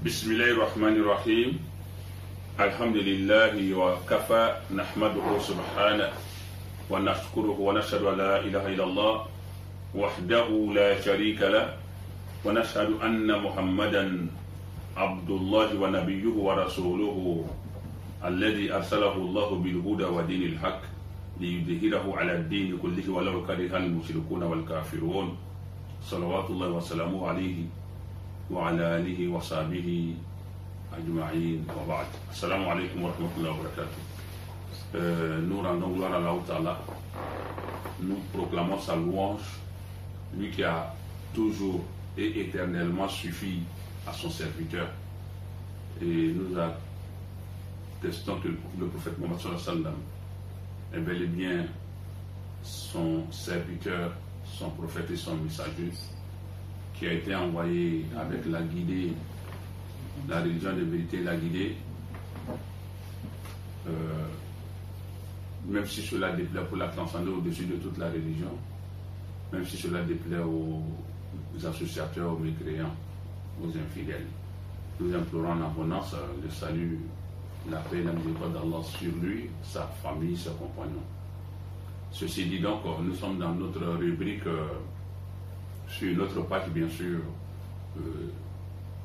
بسم الله الرحمن الرحيم الحمد لله وكفى نحمده سبحانه ونشكره ونشهد أن لا إله إلا الله وحده لا شريك له ونشهد أن محمدا عبد الله ونبيه ورسوله الذي أرسله الله بالهدى ودين الحق ليظهره على الدين كله ولو كره المشركون والكافرون صلوات الله وسلامه عليه وعلى آله وصحبه أجمعين وبعد. Assalamu alaikum wa rahmatullahi wa barakatuh. Nous rendons gloire à Allah Ta'ala. Nous proclamons sa louange, lui qui a toujours et éternellement suffi à son serviteur. Et nous attestons que le prophète Mohammed sallallahu alayhi wa sallam est bel et bien son serviteur, son prophète et son messager, qui a été envoyé avec la guidée, la religion de vérité, la guidée, même si cela déplaît pour la transcender au-dessus de toute la religion, même si cela déplaît aux associateurs, aux mécréants, aux infidèles. Nous implorons en abondance le salut, la paix et la miséricorde d'Allah sur lui, sa famille, ses compagnons. Ceci dit donc, nous sommes dans notre rubrique, sur notre page bien sûr,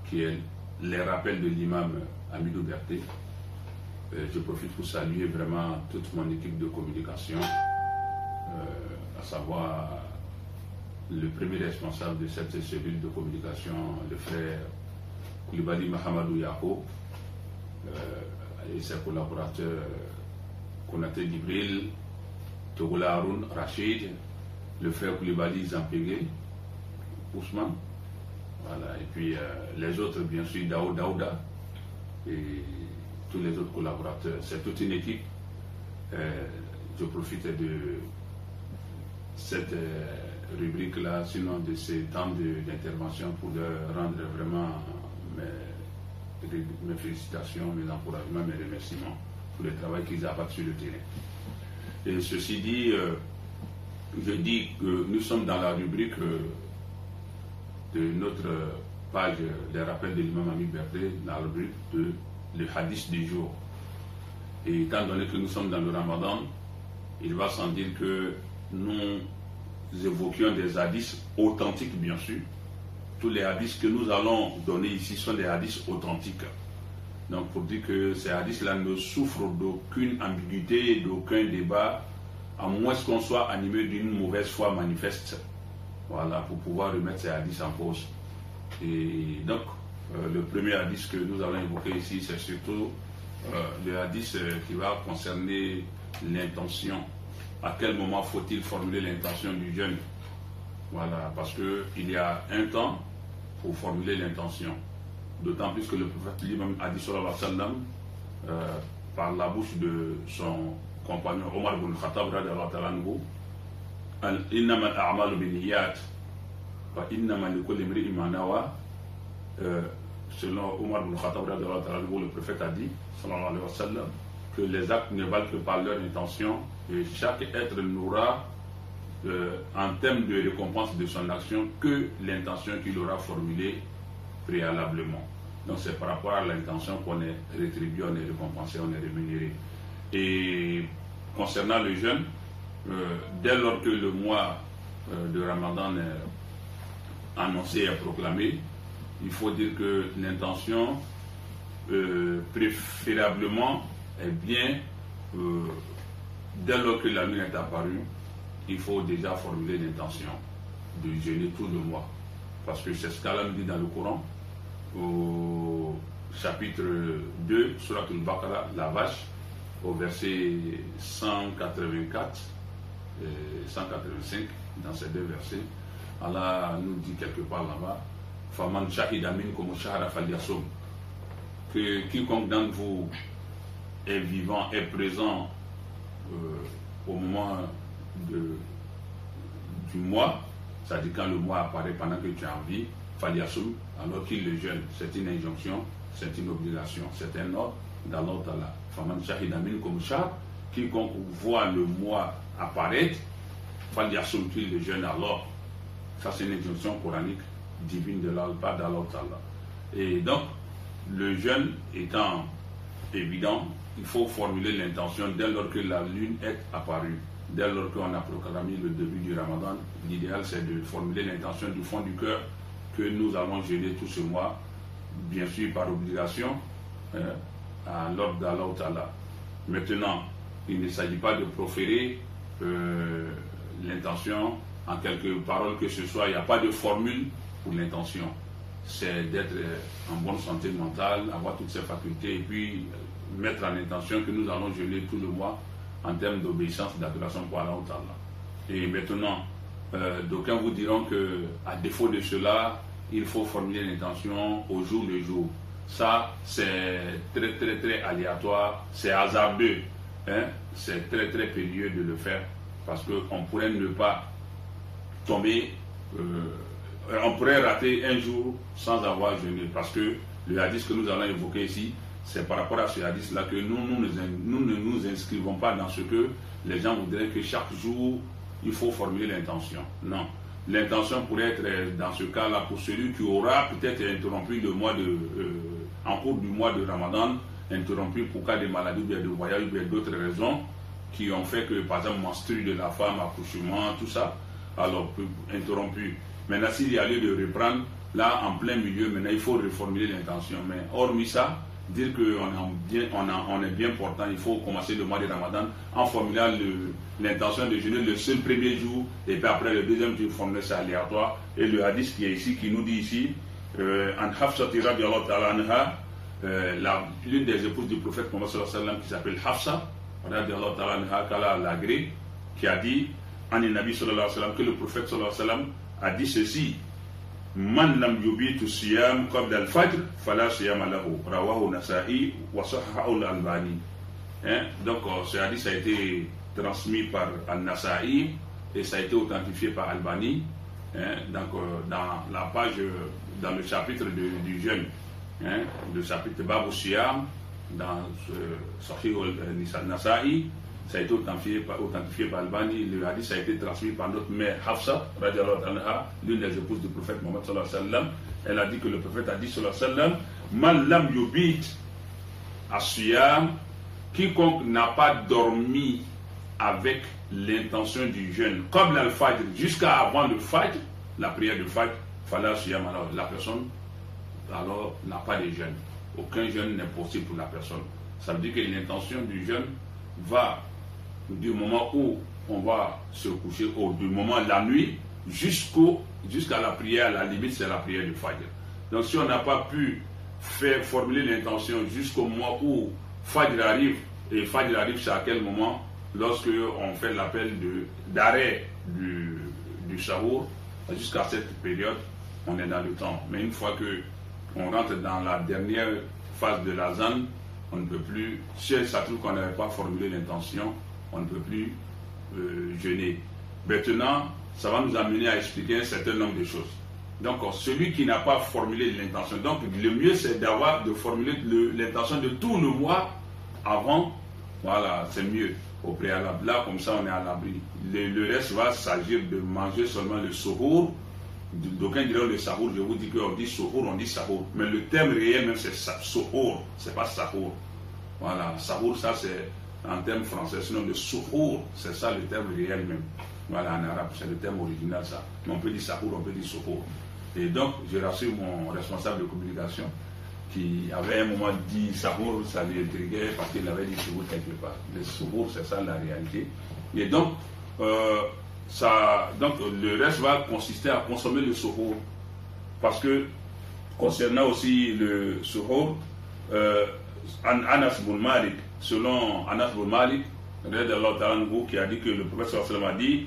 qui est les rappels de l'imam Amidou Berté. Je profite pour saluer vraiment toute mon équipe de communication, à savoir le premier responsable de cette cellule de communication, le frère Koulibaly Mahamadou Yako, et ses collaborateurs Konaté Gibril, Togola Haroun Rachid, le frère Koulibaly Zampégué, Ousmane, voilà, et puis les autres, bien sûr, Daouda, et tous les autres collaborateurs. C'est toute une équipe. Je profite de cette rubrique-là, sinon de ces temps d'intervention, pour leur rendre vraiment mes félicitations, mes encouragements, mes remerciements pour le travail qu'ils abattent sur le terrain. Et ceci dit, je dis que nous sommes dans la rubrique de notre page des rappels de l'imam Amidou Berté, dans la rubrique de le hadith du jour. Et étant donné que nous sommes dans le Ramadan, il va sans dire que nous évoquions des hadiths authentiques, bien sûr. Tous les hadiths que nous allons donner ici sont des hadiths authentiques. Donc pour dire que ces hadiths-là ne souffrent d'aucune ambiguïté, d'aucun débat, à moins qu'on soit animé d'une mauvaise foi manifeste. Voilà, pour pouvoir remettre ces hadiths en cause. Et donc, le premier hadith que nous allons évoquer ici, c'est surtout le hadith qui va concerner l'intention. À quel moment faut-il formuler l'intention du jeûne? Voilà, parce qu'il y a un temps pour formuler l'intention. D'autant plus que le prophète lui-même a dit, sallallahu alayhi wa sallam, par la bouche de son compagnon Omar ibn Khattab, radiyallahu ta'ala anhu, innama al-a'malu binniyat wa innama likulli imri'in ma nawa. Selon Omar ibn Khattab, radiyallahu ta'ala anhu, le prophète a dit, sallallahu alayhi wa sallam, que les actes ne valent que par leur intention, et chaque être n'aura en termes de récompense de son action que l'intention qu'il aura formulée préalablement. Donc c'est par rapport à l'intention qu'on est rétribué, on est récompensé, on est rémunéré. Et concernant le jeûne, dès lors que le mois de Ramadan est annoncé et proclamé, il faut dire que l'intention préférablement est bien, dès lors que la lune est apparue, il faut déjà formuler l'intention de jeûner tout le mois. Parce que c'est ce qu'Allah dit dans le Coran, au chapitre 2, Surat al-Baqarah, la vache, au verset 184 et 185, dans ces deux versets, Allah nous dit quelque part là-bas, Faman shahida minkum shahra falyasum, que quiconque d'entre vous est vivant, est présent au moment du mois, c'est-à-dire quand le mois apparaît pendant que tu es en vie, falyasum, alors qu'il le jeûne. C'est une injonction, c'est une obligation, c'est un ordre d'Allah Ta'ala. Faman shahida minkum shahra, quiconque voit le mois apparaître, falyasum, qu'il le jeûne alors. Ça c'est une injonction coranique divine de l'Allah, pas d'Allah Ta'ala. Et donc, le jeûne étant évident, il faut formuler l'intention dès lors que la lune est apparue. Dès lors qu'on a proclamé le début du Ramadan, l'idéal c'est de formuler l'intention du fond du cœur que nous allons jeûner tout ce mois, bien sûr par obligation, à l'ordre d'Allah Ta'ala. Maintenant, il ne s'agit pas de proférer l'intention en quelques paroles que ce soit, il n'y a pas de formule pour l'intention. C'est d'être en bonne santé mentale, avoir toutes ses facultés et puis mettre en intention que nous allons jeûner tout le mois en termes d'obéissance et d'adoration pour Allah Ta'ala. Et maintenant, d'aucuns vous diront qu'à défaut de cela, il faut formuler l'intention au jour le jour. Ça, c'est très très très aléatoire, c'est hasardeux, hein? C'est très très périlleux de le faire parce qu'on pourrait ne pas tomber, on pourrait rater un jour sans avoir jeûné parce que le hadith que nous allons évoquer ici, c'est par rapport à ce hadith-là que nous ne nous inscrivons pas dans ce que les gens voudraient que chaque jour, il faut formuler l'intention. Non. L'intention pourrait être, dans ce cas-là, pour celui qui aura peut-être interrompu le mois en cours du mois de Ramadan, interrompu pour cas de maladie, de voyage, ou d'autres raisons qui ont fait que, par exemple, menstrue de la femme, accouchement, tout ça, alors interrompu. Maintenant, s'il y a lieu de reprendre, là, en plein milieu, maintenant, il faut reformuler l'intention. Mais hormis ça, dire qu'on est bien portant, il faut commencer le mois de Ramadan en formulant l'intention de jeûner le seul premier jour, et puis après le deuxième jour, formuler ça aléatoire. Et le hadith qui est ici, qui nous dit ici, en Hafsati radiyallahu ta'ala anha, l'une des épouses du prophète Mohammed sallallahu alayhi wa sallam, qui s'appelle Hafsa, radiyallahu ta'ala anha, qu'Allah l'a agré, qui a dit, en Nabi sallallahu alayhi wa sallam, que le prophète sallallahu alayhi wa sallam a dit ceci: Man lam yubitu siyam qabla al-fajr fala siyama lahu, rawahu Nasa'i wa sahahahu al-Albani. Donc ce hadith a été transmis par Al-Nasa'i et ça a été authentifié par Albani, donc dans la page, dans le chapitre du jeûne, le chapitre Babu Siyam, dans Sahih al-Nasa'i, ça a été authentifié par Albani. Le hadith a été transmis par notre mère Hafsa, radiyallahu anha, l'une des épouses du prophète Mohammed sallallahu alayhi wa sallam. Elle a dit que le prophète a dit sallallahu alayhi wa sallam: Man lam yubit as-siyam, quiconque n'a pas dormi avec l'intention du jeûne, comme l'al-fajr, jusqu'à avant le fajr, la prière de fajr, fala siyam, alors la personne alors n'a pas de jeûne. Aucun jeûne n'est possible pour la personne. Ça veut dire que l'intention du jeûne va du moment où on va se coucher, du moment la nuit, jusqu'à la prière, à la limite c'est la prière du Fajr. Donc si on n'a pas pu formuler l'intention jusqu'au moment où Fajr arrive, et Fajr arrive c'est à quel moment? Lorsque on fait l'appel d'arrêt du Sahur, jusqu'à cette période, on est dans le temps. Mais une fois que on rentre dans la dernière phase de l'azan, on ne peut plus, si ça trouve qu'on n'avait pas formulé l'intention, on ne peut plus jeûner. Maintenant, ça va nous amener à expliquer un certain nombre de choses. Donc, celui qui n'a pas formulé l'intention, donc le mieux c'est de formuler l'intention de tout le mois avant, voilà, c'est mieux au préalable. Là, comme ça, on est à l'abri. Le reste va s'agir de manger seulement le sohour. D'aucuns diront le sahour, je vous dis qu'on dit sohour, on dit sahour. Mais le terme réel même c'est sohour, c'est pas sahour. Voilà, sahour, ça c'est en terme français, sinon le sohour, c'est ça le terme réel même. Voilà, en arabe, c'est le terme original ça. Mais on peut dire sahour, on peut dire sohour. Et donc, je rassure mon responsable de communication qui avait un moment dit sahour, ça lui intriguait parce qu'il avait dit sohour quelque part. Le sohour, c'est ça la réalité. Et donc, donc le reste va consister à consommer le suhour, parce que concernant aussi le suhour, Anas bin Malik, selon Anas bin Malik qui a dit que le prophète sallallahu alayhi wa sallam a dit: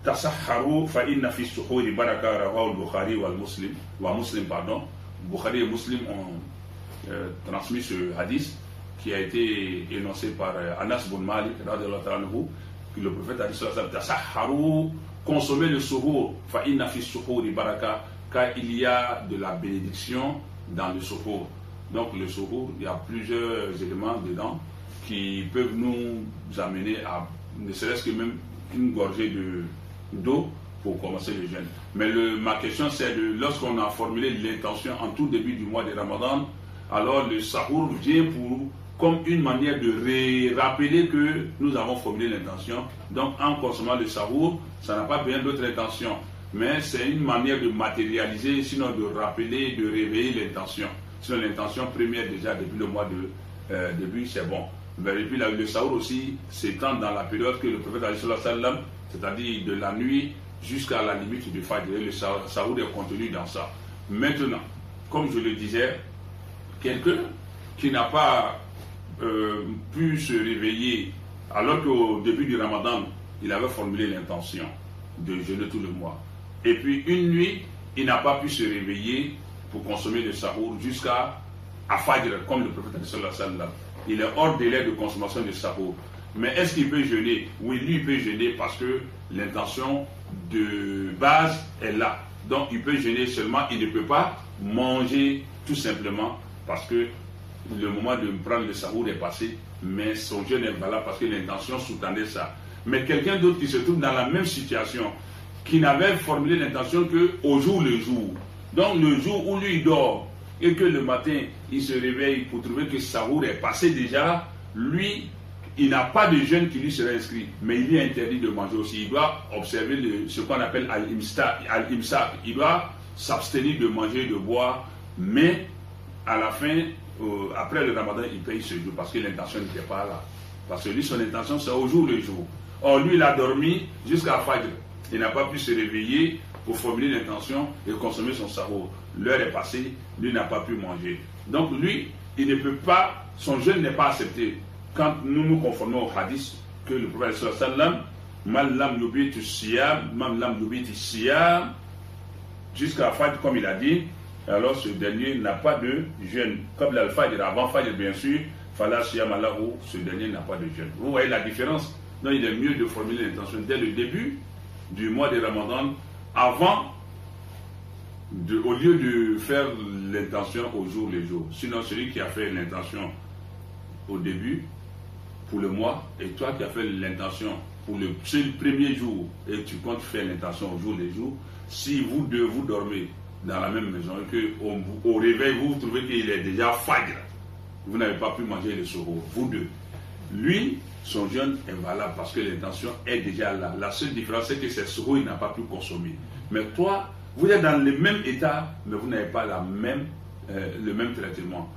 Tasahharu fa inna fi suhuri baraka, rawahu al-Bukhari wa Muslim, pardon. Bukhari et Muslim ont transmis ce hadith qui a été énoncé par Anas bin Malik que le prophète a dit sallallahu alayhi wa sallam: Tasahharu, consommer le suhour, fa inna fi suhuri baraka, car il y a de la bénédiction dans le suhour. Donc le suhour, il y a plusieurs éléments dedans qui peuvent nous amener à ne serait-ce que même une gorgée d'eau pour commencer le jeûne. Mais ma question c'est lorsqu'on a formulé l'intention en tout début du mois de Ramadan, alors le sahour vient comme une manière de rappeler que nous avons formulé l'intention. Donc en consommant le sahour, ça n'a pas bien d'autre intention, mais c'est une manière de matérialiser, sinon de rappeler, de réveiller l'intention. Sinon l'intention première déjà depuis le mois de début, c'est bon. Et puis le sahour aussi s'étend dans la période que le prophète alayhi sallam, c'est-à-dire de la nuit jusqu'à la limite du fajr. Le sahour est contenu dans ça. Maintenant, comme je le disais, quelqu'un qui n'a pas pu se réveiller alors qu'au début du Ramadan, il avait formulé l'intention de jeûner tout le mois. Et puis une nuit, il n'a pas pu se réveiller pour consommer le sahour jusqu'à Fajr, comme le prophète sallallahu alayhi wa sallam. Il est hors délai de consommation de sahour. Mais est-ce qu'il peut jeûner? Oui, lui il peut jeûner parce que l'intention de base est là. Donc il peut jeûner seulement, il ne peut pas manger tout simplement parce que le moment de prendre le sahour est passé, mais son jeûne est valable parce que l'intention sous-tendait ça. Mais quelqu'un d'autre qui se trouve dans la même situation, qui n'avait formulé l'intention qu'au jour le jour. Donc le jour où lui dort et que le matin il se réveille pour trouver que sahour est passé déjà, lui il n'a pas de jeûne qui lui serait inscrit, mais il lui est interdit de manger aussi. Il doit observer ce qu'on appelle al-imsak. Il doit s'abstenir de manger et de boire, mais à la fin, après le Ramadan, il paye ce jour parce que l'intention n'était pas là. Parce que lui, son intention, c'est au jour le jour. Or, lui, il a dormi jusqu'à Fajr. Il n'a pas pu se réveiller pour formuler l'intention et consommer son sahour. L'heure est passée, lui n'a pas pu manger. Donc, lui, il ne peut pas, son jeûne n'est pas accepté. Quand nous nous conformons au hadith que le prophète sallallahu alayhi wa sallam, man lam yubit siyam, man lam yubit siyam, jusqu'à Fajr, comme il a dit, alors ce dernier n'a pas de jeûne. Comme l'al-Fajr, avant Fajr, bien sûr, fala siyam alahu, ce dernier n'a pas de jeûne. Vous voyez la différence? Donc il est mieux de formuler l'intention dès le début du mois de Ramadan, avant, au lieu de faire l'intention au jour le jour. Sinon, celui qui a fait l'intention au début, pour le mois, et toi qui as fait l'intention pour le premier jour, et tu comptes faire l'intention au jour le jour, si vous deux, vous dormez dans la même maison et qu'au réveil, vous trouvez qu'il est déjà Fajr, vous n'avez pas pu manger le sahour, vous deux. Lui, son jeûne est valable parce que l'intention est déjà là. La seule différence, c'est que c'est sahour, il n'a pas pu consommer. Mais toi, vous êtes dans le même état, mais vous n'avez pas le même traitement.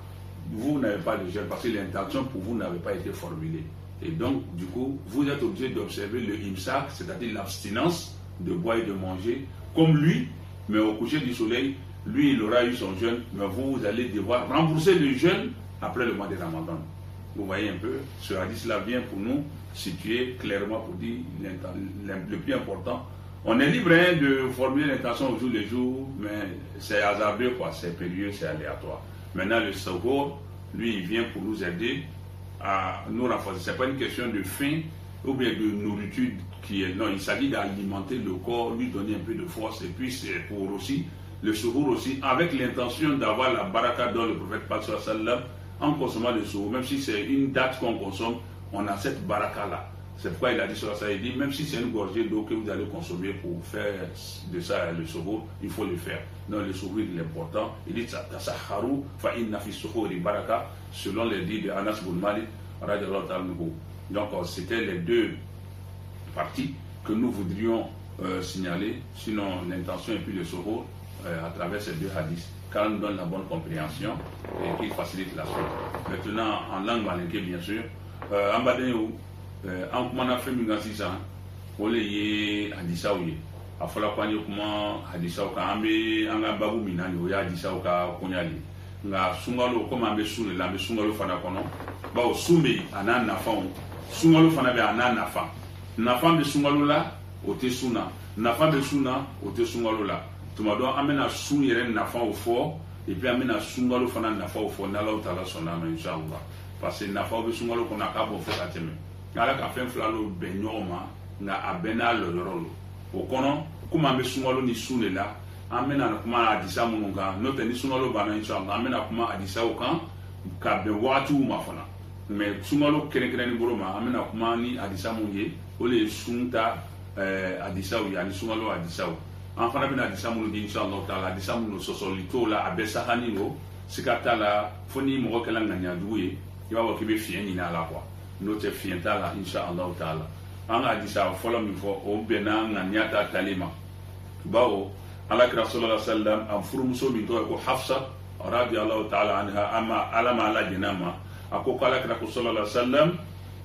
Vous n'avez pas de jeûne parce que l'intention pour vous n'avait pas été formulée. Et donc, du coup, vous êtes obligé d'observer le imsak, c'est-à-dire l'abstinence de boire et de manger, comme lui, mais au coucher du soleil, lui, il aura eu son jeûne, mais vous allez devoir rembourser le jeûne après le mois de Ramadan. Vous voyez un peu, ce hadith-là vient pour nous situer clairement pour dire le plus important. On est libre de formuler l'intention au jour le jour, mais c'est hasardeux, quoi, c'est périlleux, c'est aléatoire. Maintenant, le sahour, lui, il vient pour nous aider à nous renforcer. Ce n'est pas une question de faim ou bien de nourriture qui est... Non, il s'agit d'alimenter le corps, lui donner un peu de force. Et puis, c'est pour aussi, le sahour aussi, avec l'intention d'avoir la baraka dont le prophète sallallahu alayhi wa sallam, en consommant le sahour, même si c'est une date qu'on consomme, on a cette baraka-là. C'est pourquoi il a dit sur ça, il dit, même si c'est une gorgée d'eau que vous allez consommer pour faire de ça le sahour, il faut le faire. Donc le sahour, il est important. Il dit, tasahharu fa inna fi suhuri baraka, selon les dits de Anas bin Malik, radiyallahu ta'ala anhu. Donc c'était les deux parties que nous voudrions signaler, sinon l'intention et puis le sahour, à travers ces deux hadiths, car nous donne la bonne compréhension et qui facilite la suite. Maintenant, en langue malinké, bien sûr, en badéou, an kuma na fɛn min kan sisan o le ye hadisaw ye a fɔla ko an ye kuma hadisaw kan an bɛ an ka babu min na nin o ye hadisaw ka koɲa de nka sunkalo komi an bɛ sun de la an bɛ sunkalo fana kɔnɔ bawo sun bɛ yen a n'a nafanw sunkalo fana bɛ yen a n'a nafa nafa bɛ sunkalo la o tɛ sun na nafa bɛ sun na o tɛ sunkalo la tuma dɔ an bɛna sun yɛrɛ nafaw fɔ et puis an bɛna sunkalo fana nafaw fɔ n'Alaw taala sɔnna a ma inshallah parce que nafaw bɛ sunkalo kɔnɔ a k'a bɔ fo ka tɛmɛ. Ala ka fɛn fila lo bɛn ɲɔgɔn ma nka a bɛɛ n'a lɔyɔrɔ lo o kɔnɔ komi an bɛ sunkalo ni sun de la an bɛna kuma hadisa minnu kan n'o tɛ ni sunkalo banna inshallah an bɛna kuma hadisaw kan ka bɛn wagatiw ma fana mɛ sunkalo kɛrɛnkɛrɛnnen bolo ma an bɛna kuma ni hadisa minnu ye o de ye sun ta hadisaw ye ani sunkalo hadisaw an fana bɛna hadisa minnu di inshallah taala hadisa minnu sɔsɔli t'o la a bɛɛ sahani lo sikatala foni mo kala nganya duwe iba wa kibe fiyen ni ala kwa no te fiyen tala insha Allah taala anga disa folo mi fo o bena nganya ta talima bawo ala kira sallallahu alaihi wasallam am furumuso min to ko Hafsa radiyallahu ta'ala anha ama alama ala jinama ako kala kira sallallahu alaihi wasallam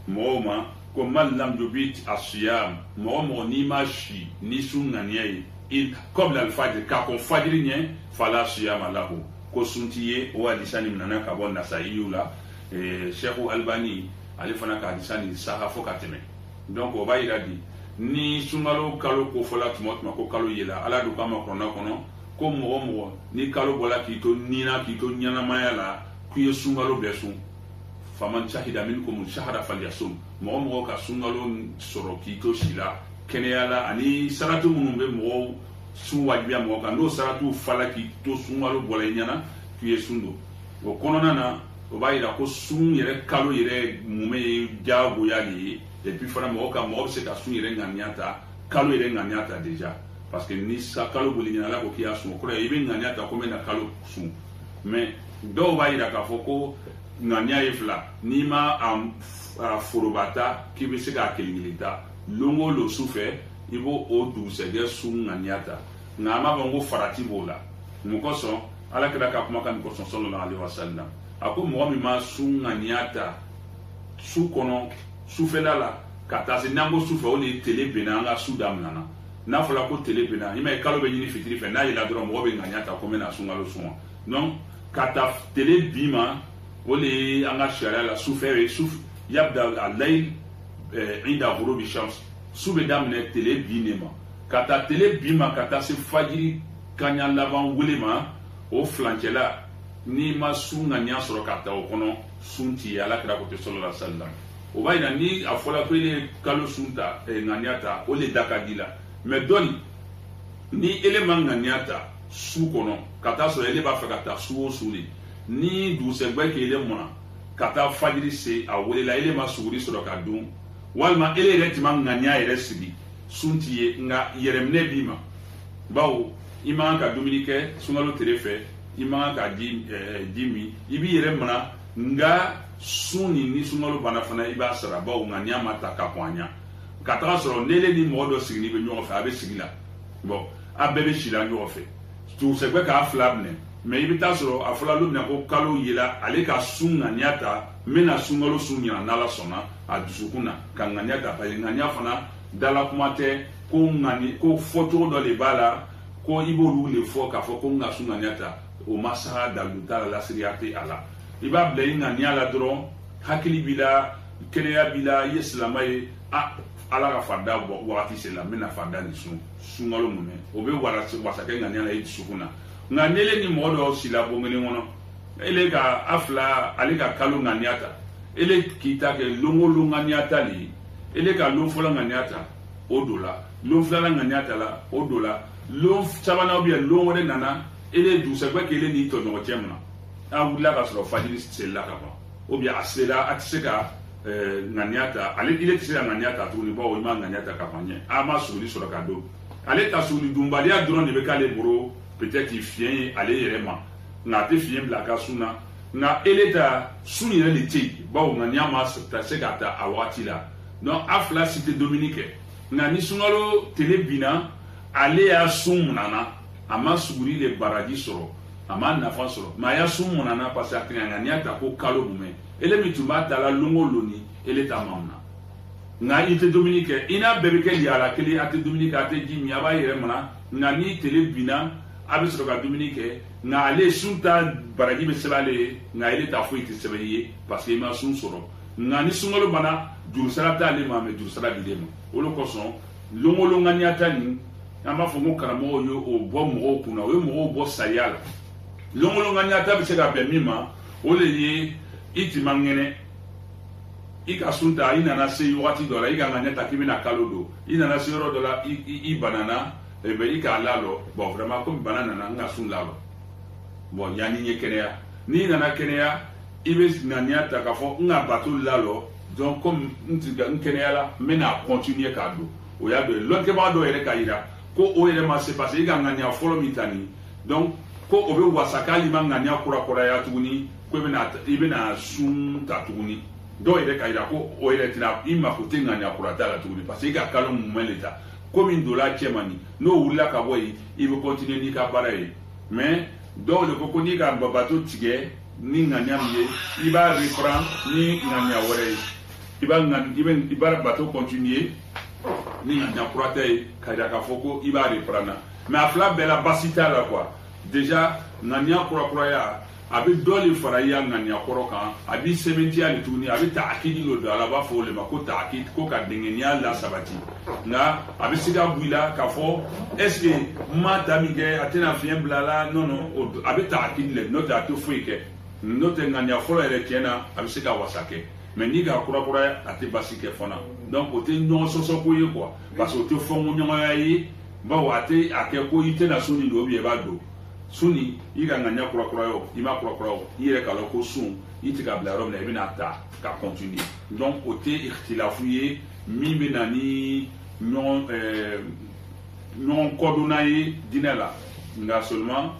moma ko man lam yubit asiyam mo ni mashi ni sunganiye il qabla al-fajr ka ko fajr nye fala siyama lahu ko suntiye o hadisani minana ka bon nasayula Cheikh Albani ali fana ka hadisani saha fo kateme donc o bayira di ni sungalo kalo ko fola tumotma ko kalo yela ala du kama kono ko mo ni kalo bola kito nina kito nyana mayala kuye sungalo besu faman shahida minkum shahra falyasum mo ka sungalo soro kito shila keneyala ani saratu munumbe mo sun wajibia mo ka no saratu falaki to sungalo bola nyana kuye sundo o konona na o bayira ko sun yere kalo yere mume jago yali et puis fana mo ka mo se ka sun yere nganyata kalo yere nganyata déjà parce que ni sa kalo boli nyana la ko kiya sun ko e be nganyata ko mena kalo sun mais do bayira ka foko nganya ifla ni ma am furubata ki be se ka kelingilita longo lo sufe ibo o du se de sun nganyata ngama bango farati bola mukoso ala kira ka kuma kan ko sallallahu alaihi wasallam ako mo mi ma sun nganyata su kono sufela la kata se nango sufe o ni tele bena nga sudam nana na fala ko tele bena ima kalo be nyini fitiri fe na ila dro mo be nganyata ko mena sunga lo sunwa non kata tele bima o le anga shara la sufere suf yabda al-layl inda ghurubi shams sube damne tele binema kata tele bima kata se fajiri kanya laban wulema o flanchela ni ma sunga nya soro kata o kono sunti ala kira ko sallallahu alaihi wasallam o bayina ni afola ko ile kalo sunta nganyata o le dakadila mais doni ni élément nganyata su kono kata so ele ba fa kata su o suli ni du se gbe ke ile mona kata fajiri se a wole la ele ma suri soro ka dun walma ele retima nganya ere sibi sunti ye nga yeremne bima bawo ima ka dominike sungalo terefe ima ka jimi ibi yeremna nga suni ni sungalo bana fana iba sara bawo nganya mata ka kwanya kata soro nele ni modo signi be nyo fa abe sigila bon abebe shila nyo fe tu se gbe ka flabne mais ibi ta soro afula lu na ko kalo yela ale ka sunna nyata mena sungalo sunya na la sona adusukuna kan nganyata pa nganya fana dala kumate ko ngani ko foto do le bala ko ibolu le fo ka fo ko nga sunna nyata o masaha dalutala la siriyate ala iba ble nganya la dron hakili bila keneya bila yeslamay ala ka fada wakati sela mena fada ni sungalo mume o be wala wasake nganya la idusukuna nganele ni modo sila bongene ngono ele ka afla ale ka kalo nganyata ele kita ke longo nganyata li ele ka lo fola nganyata odola lo fola nganyata la odola lo sabana obi lo ngode nana ele du se gbe ke ele ni to no temna awula ka so fajiri sela ka ba obi asela atseka nganyata ale ile tsela nganyata to ni bo ma nganyata ka panye ama suri so ka do ale ta suri dumbalia drone be ka le boro peut-être il vient aller yerema na te fien blaka suna na eleta suni na liti ba o nganya ma ta segata awati la non afla cité dominique na ni sungalo telebina ale ya sumnana ama suguri le baradi soro ama nafa soro ma ya sumnana parce que nganya ta ko kalo bume ele mituma ta la longo loni eleta mamna na ite dominique ina bebeke yala kele ate dominique ate jimi aba yerema na ni telebina abisro ka dominique na ale sunta baraji be sebale na ele ta fuiti sebeye parce que ma sun soro na ni sungolo bana jursala ta le ma me jursala bidema olo koson longolo nganyata ni amba fongo karamo yo o bo mo kuna o mo bo sayala longolo nganyata be sega be mima ole ye itimangene ika sunta ina na se wati dola ika nganyata kibina kalodo ina na se ro dola i banana e be ika lalo bon vraiment comme banana na nga sun lalo bon yani nye kenea ni nana kenea ibe nania ta ka fo nga batul lalo donc comme ntiga kenea la mena continuer ka do o ya do lo ke ba do ere ka ira ko o ere ma se passer ga ngania folo mitani donc ko o be wasaka lima ngania kura ya tuguni ko ibena sun ta tuguni do ire kaira ko o ire tina ima ko te ngania kura ta la tuguni parce que ka kalo mumeleta ko min dola chemani no wula ka boy il veut continuer ni ka baraye mais do le ko ni ka babato tige ni ngania miye iba reprend ni ngania wore iba bato continuer ni ngania kura ta kaira ka foko iba reprendre mais afla bela basita la quoi déjà ngania kura ya abi doli faraya ngania koro kan abi sementi ali tuni abi ta'kidi lo dala ba fo le mako ta'kid ko ka dengenia la sabati nga abi siga buila ka fo est-ce que mata mi ke atena fien blala non abi ta'kid le nota to fuike nota ngania koro ele kena abi siga wasake mais ni ga kura ate basike fona donc o te non so ko ye quoi parce que o te fo mo nyoma yi ba wate ake ko ite na suni do bi e ba do suni iga nganya kura yo ima kura yo ire kala ko sun itika bla rom na ibina ta ka continuer donc o te ikhtilafuye mi benani non kodunaye dinela nga seulement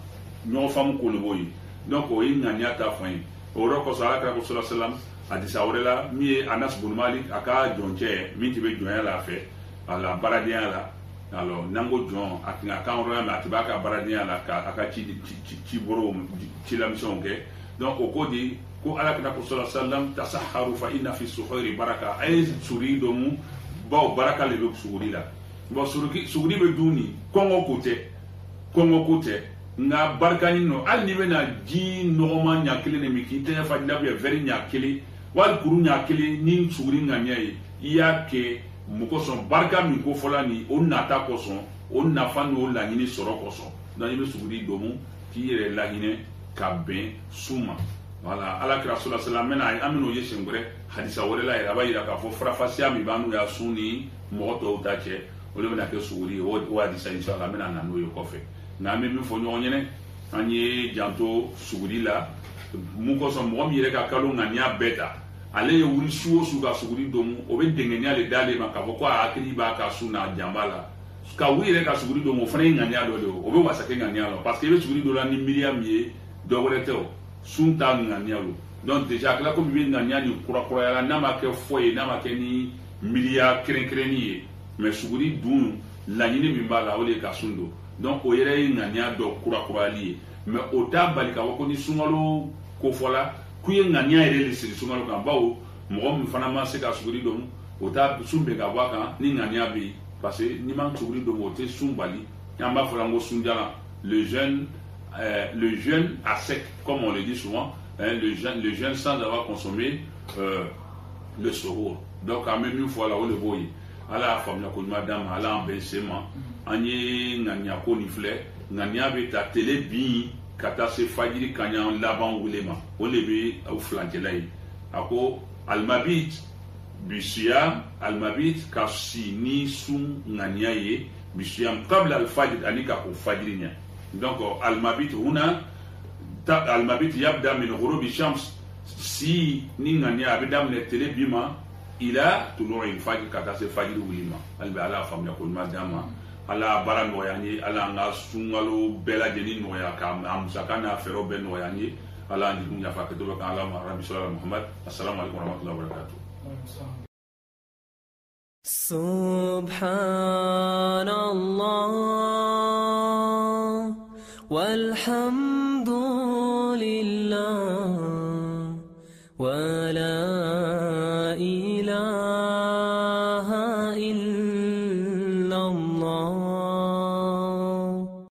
non fam ko loboyi donc o nganya ta fin o roko sala ka ko sallallahu hadisa orela mi Anas bin Malik aka jonche mi tibe jonya la fe ala baradia la alors nango jon atinga kan ro na tibaka baradia la ka aka ci boro ci la mission ke donc o kodi ko ala kana ko sallallahu tasahharu fa inna fi suhuri baraka ay surido mu ba baraka le be suri la bo suri be duni kongo kote nga barka ni no al ni be na ji no ma nyakile ne mikite fa nda be very nyakile wal kuru nyakile ni suri nganyai iya ke mukoson barka min ko fola ni o nata koson o nafa no la ni soro koson na ni be suguri domu ki yere la hine ka ben suma wala ala kira sallallahu alaihi wasallam amino yeshengure hadisa wala la ira bayira ka fo frafasia mi banu ya suni moto utache o le na ke suguri o hadisa inshallah mena na no yo kofe na me mi fo nyonyene anye janto suguri la mukoson mo mi yere ka kalo ngania beta ale ye wuri suo suga suguri domu o be dengenia le dale ma ka ko akili ba ka suna jambala ka wire ka suguri domu fana ngania do o be wasake ngania lo parce que be suguri do la ni miriam ye do wore te o sunta ngania lo donc déjà que la ko bi ngania ni kura ya na ma ke foye na ma ke ni milia krenkreni ye mais suguri dun la ni mi bala o le ka sundo donc o yere ngania do kura li mais o ta balika ko ni sungalo ko fola kuye ngania ere le siri sungalo kan bawo mo mi fana ma se ka suguri do o ta sumbe ka waka ni ngania bi parce que ni man suguri do o te sumbali yamba fola ngo sunjala le jeune à sec comme on le dit souvent le jeune sans avoir consommé le sohor donc à même une fois là on le voit ala famna ko madame ala ambensema anye ngania ko ni fle ngania be ta télé bi kata se fajiri kanya laban wulema o lebe au flankelai ako almabit bisiyam almabit kasi ni sum ngania ye bisiyam qabla alfajr anika ko fajiri nya donc almabit huna almabit yabda min ghurubi shams si ni ngania abidam le tele bima ila tulu'i alfajr kata se fajiri wulema albe ala famna ko madama ala bara noyani ala nga sungalo bela jeni noya ka amsakana fero ben noyani ala ndi dunya faketo ka ala rabbi sallallahu muhammad assalamu alaikum warahmatullahi wabarakatuh subhanallah walhamdulillah wa la ilaha illa